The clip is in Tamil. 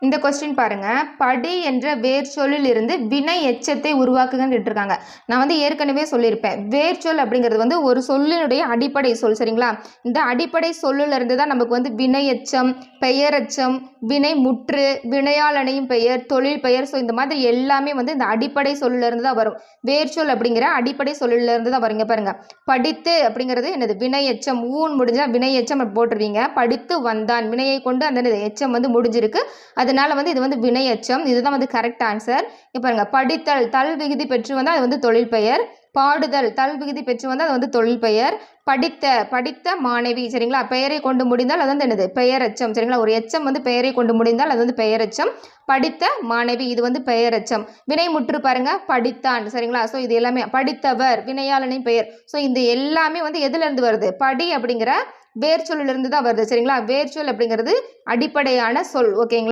இந்த கொஸ்டின் பாருங்க, படி என்ற வேர்ச்சொல்லில் இருந்து வினை எச்சத்தை உருவாக்குங்கன்னு கேட்டிருக்காங்க. நான் வந்து ஏற்கனவே சொல்லியிருப்பேன், வேர்ச்சொல் அப்படிங்கிறது வந்து ஒரு சொல்லினுடைய அடிப்படை சொல். சரிங்களா? இந்த அடிப்படை சொல்லில் இருந்து தான் நமக்கு வந்து வினை எச்சம், பெயரெச்சம், வினை முற்று, வினையால் அணையும் பெயர், தொழில் பெயர், ஸோ இந்த மாதிரி எல்லாமே வந்து இந்த அடிப்படை சொல்லில் இருந்து தான் வரும். வேர்ச்சொல் அப்படிங்கிற அடிப்படை சொல்லில் இருந்து தான் வருங்க. பாருங்க, படித்து அப்படிங்கிறது என்னது? வினை எச்சம். ஊன் முடிஞ்சா வினை எச்சம் போட்டுருவீங்க. படித்து வந்தான், வினையை கொண்டு அந்த எச்சம் வந்து முடிஞ்சிருக்கு, அதனால வந்து இது வந்து வினை எச்சம். இதுதான் வந்து கரெக்ட் ஆன்சர். இப்போ பாருங்க, படித்தல் தல் விகுதி பெற்று வந்தால் அது வந்து தொழில் பெயர். பாடுதல் தல் விகுதி பெற்று வந்தால் அது வந்து தொழில் பெயர். படித்த மாணவி, சரிங்களா, பெயரை கொண்டு முடிந்தால் அது வந்து என்னது? பெயரெச்சம். சரிங்களா? ஒரு எச்சம் வந்து பெயரை கொண்டு முடிந்தால் அது வந்து பெயரெச்சம். படித்த மாணவி, இது வந்து பெயரெச்சம். வினை முற்று பாருங்க, படித்தான். சரிங்களா? ஸோ இது எல்லாமே படித்தவர், வினையாளனின் பெயர். ஸோ இந்த எல்லாமே வந்து எதுல இருந்து வருது? படி அப்படிங்கிற வேர்ச்சொல்லிலிருந்து தான் வருது. சரிங்களா? வேர்ச்சொல் அப்படிங்கிறது அடிப்படையான சொல். ஓகேங்களா?